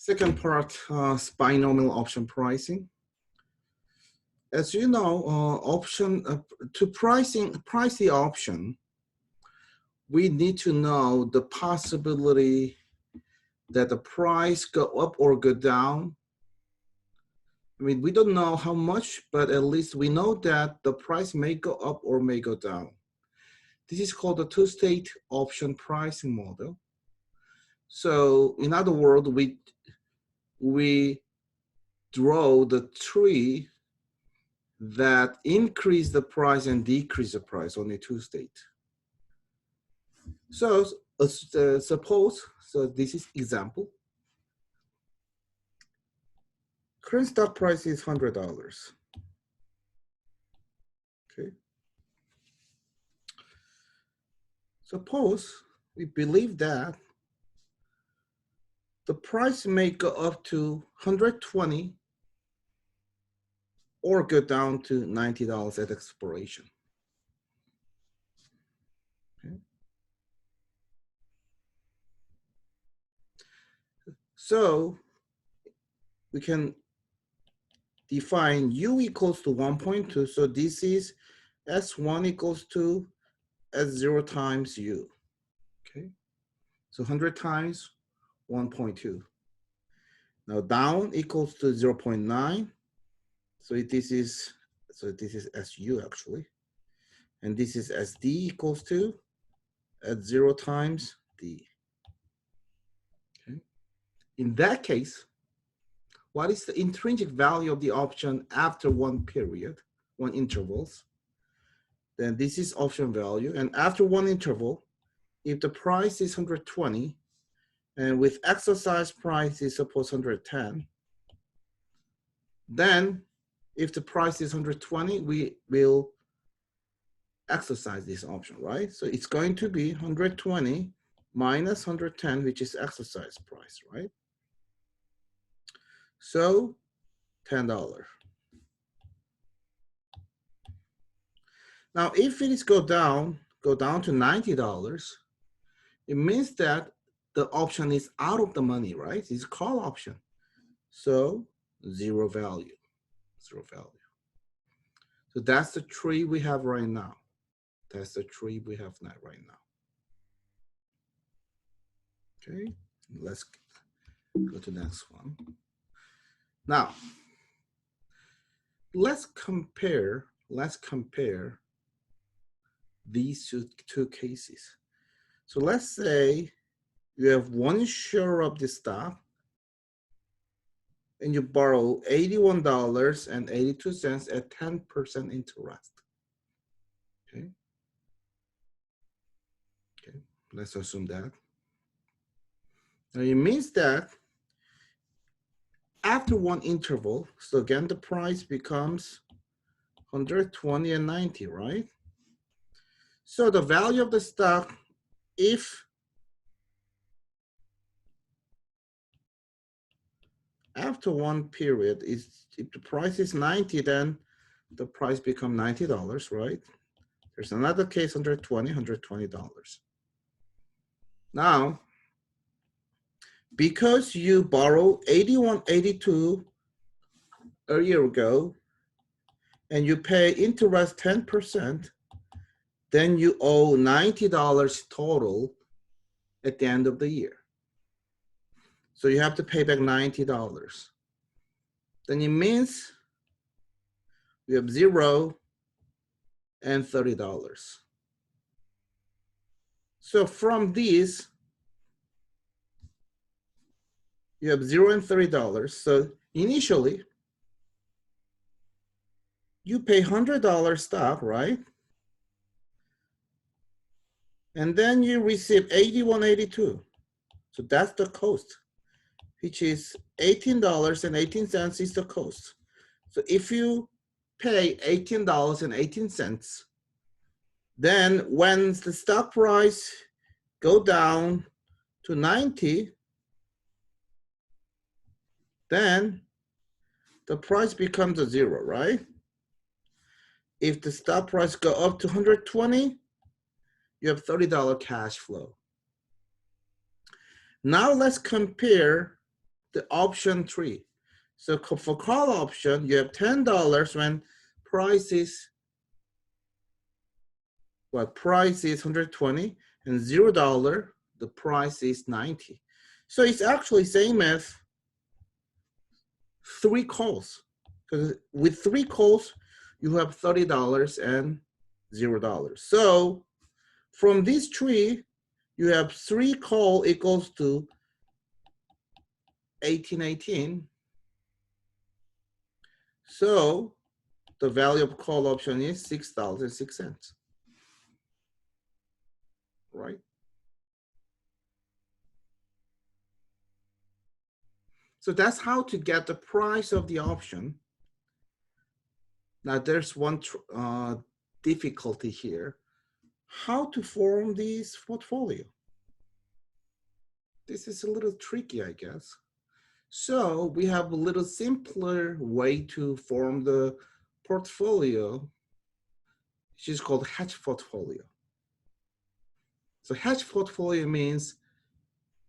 Second part is binomial option pricing. As you know, to price the option, we need to know the possibility that the price go up or go down. I mean, we don't know how much, but at least we know that the price may go up or may go down. This is called the two-state option pricing model. So in other words, we draw the tree that increase the price and decrease the price on a two-state. So suppose, so this is example. Current stock price is $100. Okay. Suppose we believe that the price may go up to 120 or go down to $90 at expiration. Okay. So we can define U equals to 1.2. So this is S1 equals to S0 times U. Okay. So 100 times 1.2. Now down equals to 0.9. So this is SU actually. And this is SD equals to S0 times D. Okay. In that case, what is the intrinsic value of the option after one period, one intervals? Then this is option value. And after one interval, if the price is 120, and with exercise price is suppose 110, then if the price is 120, we will exercise this option, right? So it's going to be 120 minus 110, which is exercise price, right? So $10. Now, if it is go down to $90, it means that the option is out of the money, right? It's a call option. So zero value. So that's the tree we have right now. That's the tree we have right now. Okay, let's go to the next one. Now, let's compare these two cases. So let's say you have one share of the stock and you borrow $81.82 at 10% interest. Okay. Okay, let's assume that. Now it means that after one interval, so again, the price becomes 120 and 90, right? So the value of the stock, if after one period is, if the price is 90, then the price becomes $90, right? There's another case, $120. Now, because you borrow 81.82 a year ago, and you pay interest 10%, then you owe $90 total at the end of the year. So you have to pay back $90. Then it means we have $0 and $30. So from these, you have $0 and $30. So initially, you pay $100 stock, right? And then you receive 81.82. So that's the cost, which is $18.18 is the cost. So if you pay $18.18, then when the stock price go down to 90, then the price becomes a zero, right? If the stock price go up to 120, you have $30 cash flow. Now let's compare the option tree. So for call option, you have $10 when price is, what, price is 120, and $0, the price is 90. So it's actually same as 3 calls. Because with 3 calls, you have $30 and $0. So from this tree, you have 3 call equals to 1818. So the value of call option is $6.06, right? So that's how to get the price of the option. Now there's one difficulty here. How to form this portfolio? This is a little tricky, I guess. So we have a little simpler way to form the portfolio, which is called hedge portfolio. So hedge portfolio means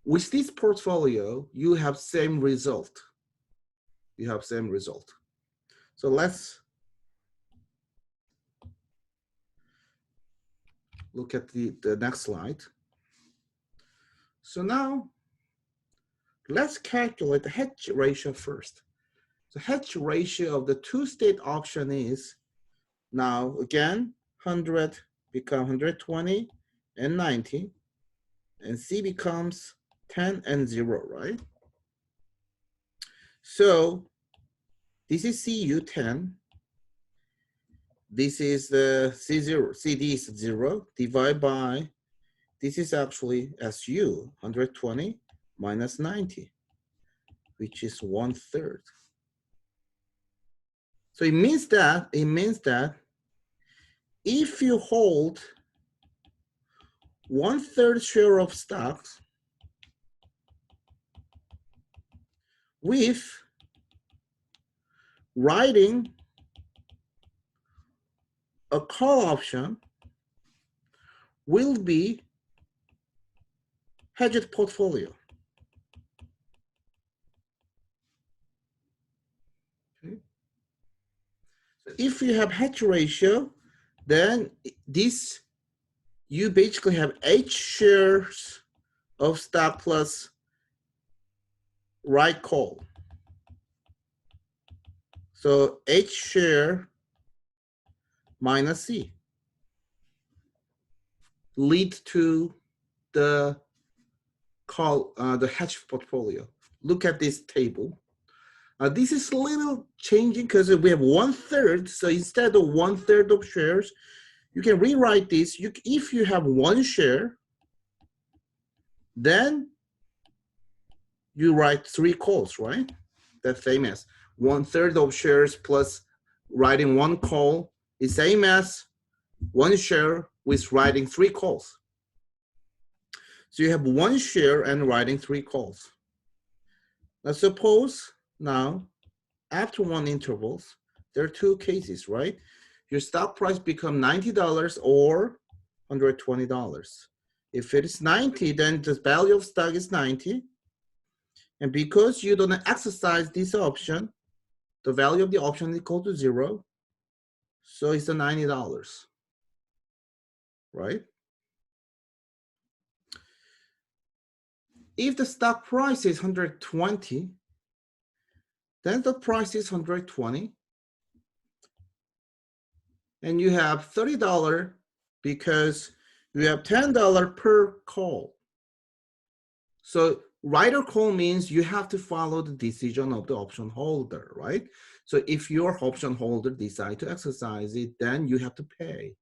with this portfolio, you have same result. You have same result. So let's look at the next slide. So now let's calculate the hedge ratio first. The hedge ratio of the two-state option is now again 100 become 120 and 90, and C becomes 10 and 0, right? So this is CU 10. This is the C0, CD is 0, divided by, this is actually SU, 120 minus 90, which is 1/3. So it means that if you hold 1/3 share of stocks with writing a call option, will be hedged portfolio. Okay. So if you have hedge ratio, then this, you basically have H shares of stock plus right call. So H share minus C lead to the call, the hedge portfolio. Look at this table. This is a little changing because we have 1/3. So instead of 1/3 of shares, you can rewrite this. If you have 1 share, then you write 3 calls, right? That's same as 1/3 of shares plus writing 1 call is same as 1 share with writing 3 calls. So you have 1 share and writing 3 calls. Now suppose now after 1 intervals, there are 2 cases, right? Your stock price become $90 or $120. If it is 90, then the value of stock is 90. And because you don't exercise this option, the value of the option is equal to 0. So it's the $90, right? If the stock price is 120, then the price is 120. And you have $30 because you have $10 per call. So write or call means you have to follow the decision of the option holder, right? So if your option holder decide to exercise it, then you have to pay.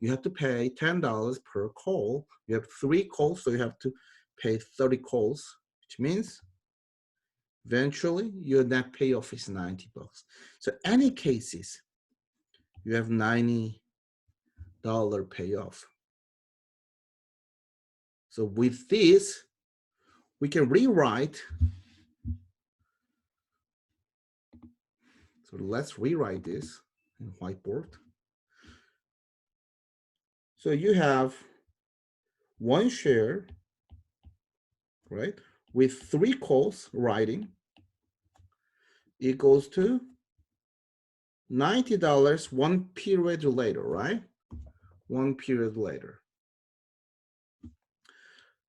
You have to pay $10 per call. You have 3 calls, so you have to pay 30 calls, which means eventually your net payoff is $90. So any cases, you have $90 payoff. So with this, we can rewrite. So let's rewrite this in whiteboard. So you have 1 share, right, with 3 calls writing equals to $90 one period later, right? One period later.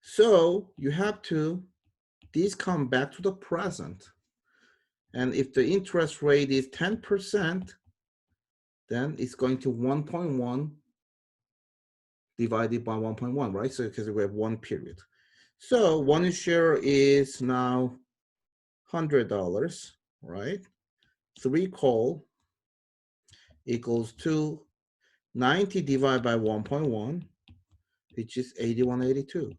So you have to discount back to the present. And if the interest rate is 10%, then it's going to 1.1 divided by 1.1, right? So because we have one period. So one share is now $100, right? 3 call equals to 90 divided by 1.1, which is 81.82.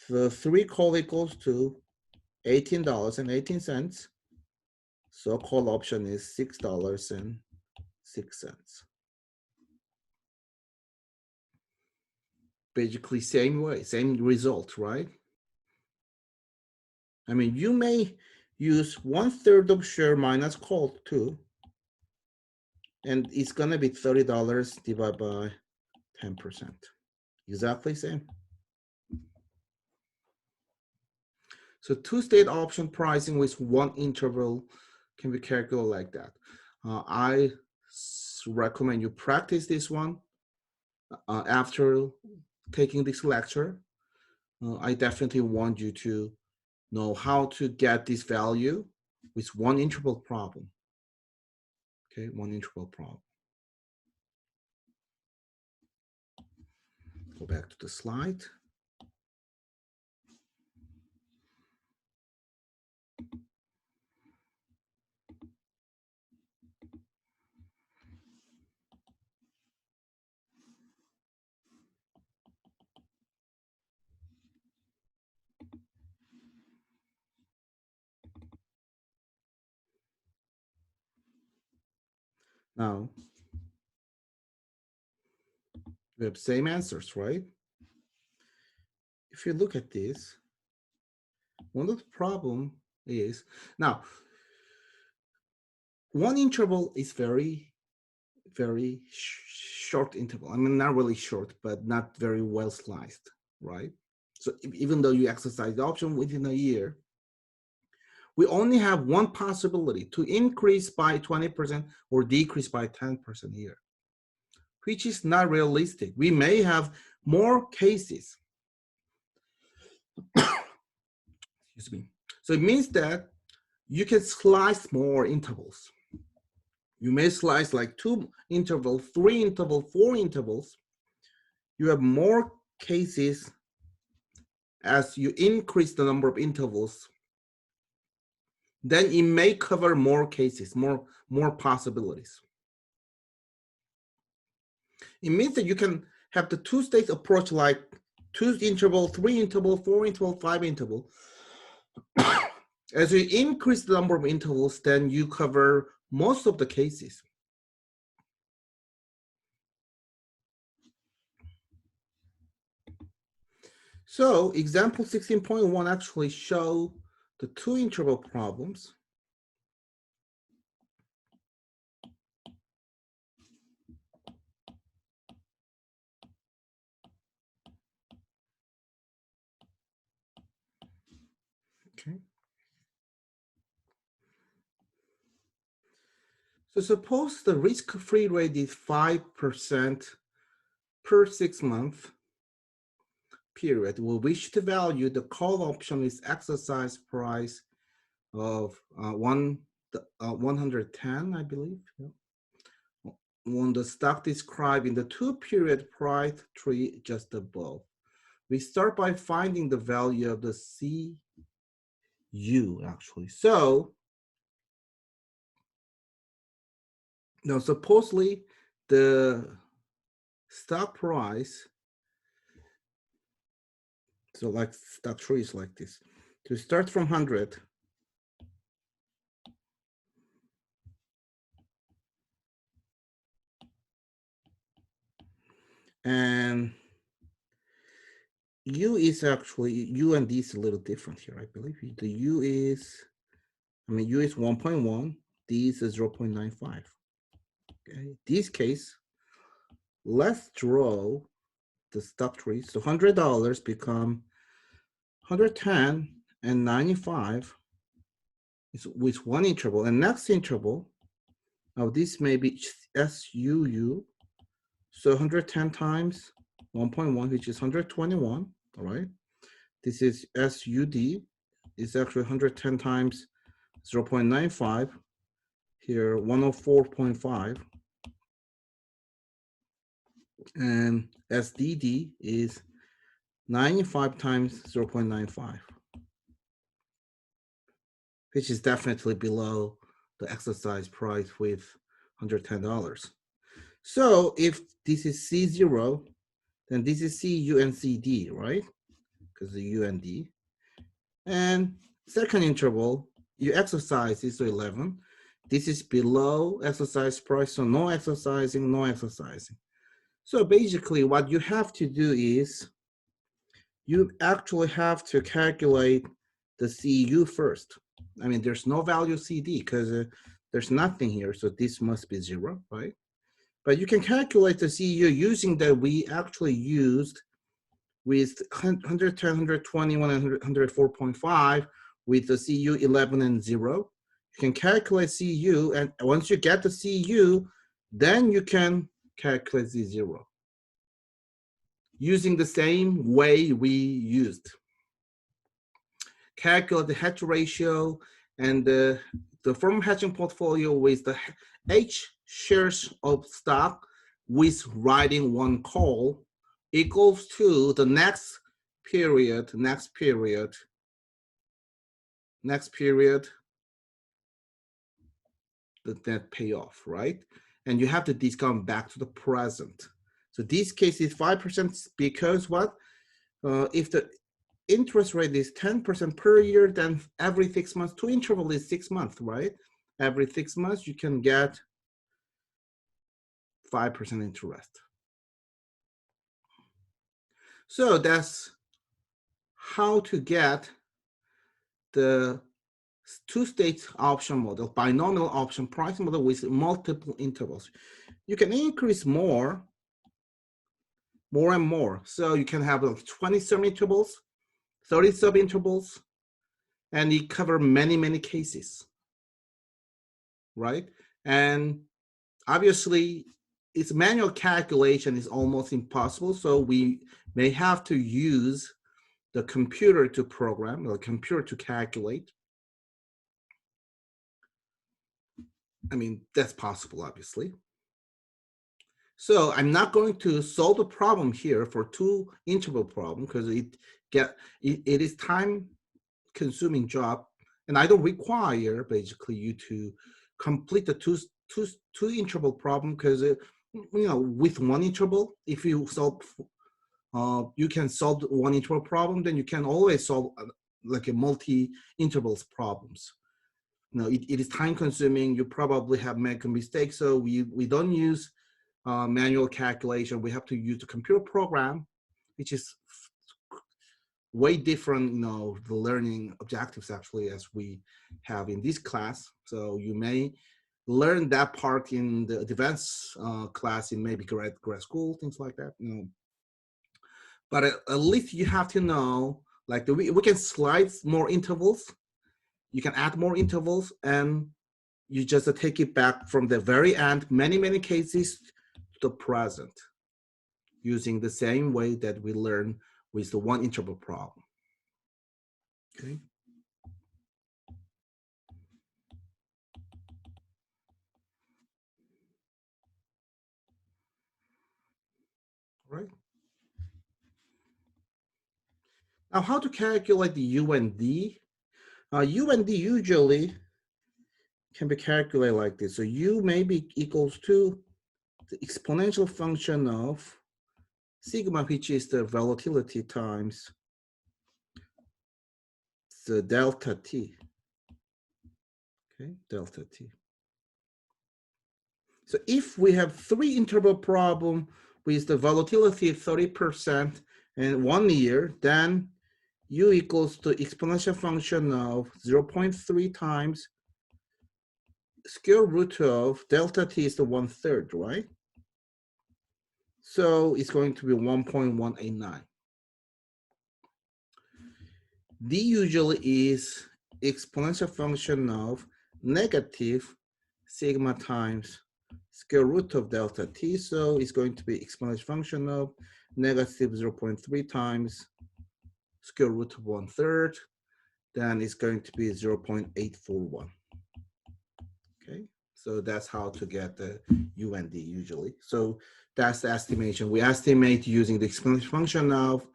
So 3 call equals to $18.18. So call option is $6.06. Basically same way, same result, right? I mean, you may use 1/3 of share minus call too, and it's gonna be $30 divided by 10%. Exactly same. So two-state option pricing with one interval can be calculated like that. I recommend you practice this one after taking this lecture. I definitely want you to know how to get this value with one interval problem. Okay, one interval problem. Go back to the slide. Now, we have same answers, right? If you look at this, one of the problem is, now, one interval is very short interval. I mean, not really short, but not very well sliced, right? So even though you exercise the option within a year, we only have one possibility to increase by 20% or decrease by 10% a year, which is not realistic. We may have more cases. Excuse me. So it means that you can slice more intervals. You may slice like 2 intervals, 3 intervals, 4 intervals. You have more cases as you increase the number of intervals. Then it may cover more cases, more possibilities. It means that you can have the two-stage approach like 2 interval, 3 interval, 4 interval, 5 interval. As you increase the number of intervals, then you cover most of the cases. So example 16.1 actually show the 2 interval problems. Okay. So suppose the risk-free rate is 5% per 6 month period. We wish to value the call option is exercise price of 110, I believe. On the stock described in the 2-period price tree just above. We start by finding the value of the CU actually. So now supposedly the stock price, so like stock tree is like this. To start from 100, and U is actually, U and D is a little different here, I believe. The U is, U is 1.1, D is 0.95. Okay, this case, let's draw the stock tree. So $100 become 110 and 95 is with one interval, and next interval, now this may be SUU, so 110 times 1.1, which is 121, all right? This is SUD, is actually 110 times 0.95, here 104.5, and SDD is 95 times 0.95, which is definitely below the exercise price with $110. So if this is C0, then this is CU and CD, right? Because the U and D. And second interval, you exercise is to 11. This is below exercise price, so no exercising, no exercising. So basically what you have to do is you actually have to calculate the CU first. I mean, there's no value CD because there's nothing here, so this must be 0, right? But you can calculate the CU using that we actually used with 110, 121, and 104.5 with the CU 11 and 0. You can calculate CU, and once you get the CU, then you can calculate the 0 using the same way we used. Calculate the hedge ratio and the firm hedging portfolio with the H shares of stock with writing one call equals to the next period, the net payoff, right? And you have to discount back to the present. So this case is 5% because what? If the interest rate is 10% per year, then every 6 months, 2 interval is 6 months, right? Every 6 months, you can get 5% interest. So that's how to get the two-state option model, binomial option price model with multiple intervals. You can increase more and more. So you can have like 20 sub-intervals, 30 sub-intervals, and you cover many, many cases, right? And obviously, its manual calculation is almost impossible, so we may have to use the computer to program, the computer to calculate. I mean, that's possible, obviously. So I'm not going to solve the problem here for two interval problem because it is time-consuming job, and I don't require basically you to complete the two interval problem because with one interval, if you solve you can solve one interval problem, then you can always solve like a multi-intervals problems. It is time-consuming. You probably have made a mistake, so we don't use manual calculation. We have to use the computer program, which is way different, the learning objectives actually as we have in this class. So you may learn that part in the advanced class in maybe grad school, things like that. But at least you have to know, like we can slide more intervals. You can add more intervals, and you just take it back from the very end, many cases to the present, using the same way that we learn with the one interval problem. Okay. Right. Now, how to calculate the U and D? U and D usually can be calculated like this. So U may be equals to the exponential function of sigma, which is the volatility times the delta T. Okay, delta T. So if we have 3 interval problem with the volatility 30% in 1 year, then U equals to exponential function of 0.3 times square root of delta T is the 1/3, right? So it's going to be 1.189. D usually is exponential function of negative sigma times square root of delta t. So it's going to be exponential function of negative 0.3 times square root of 1/3. Then it's going to be 0.841. Okay, so that's how to get the U and D usually. So that's the estimation. We estimate using the exponential function of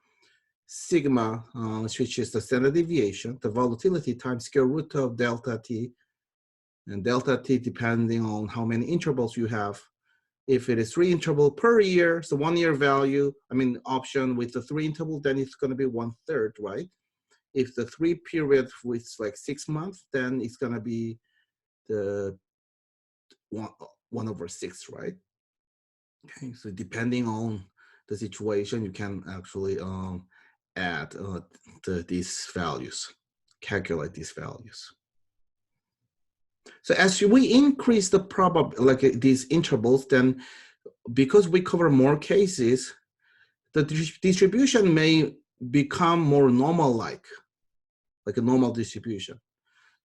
sigma, which is the standard deviation, the volatility times square root of delta t, and delta t depending on how many intervals you have. If it is 3 interval per year, so 1 year value, option with the 3 interval, then it's going to be 1/3, right? If the 3 period with like 6 months, then it's going to be the 1/6, right? Okay, so depending on the situation, you can actually add these values, calculate these values. So as we increase the these intervals, then because we cover more cases, the distribution may become more normal-like, like a normal distribution.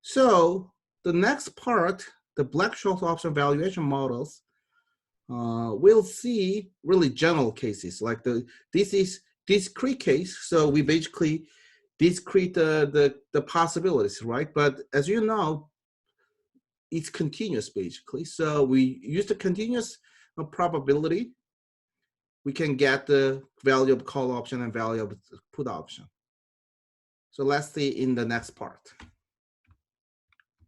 So the next part, the Black-Scholes option valuation models, we'll see really general cases like this is discrete case. So we basically discrete the possibilities, right? But as you know, it's continuous basically. So we use the continuous probability. We can get the value of call option and value of put option. So let's see in the next part.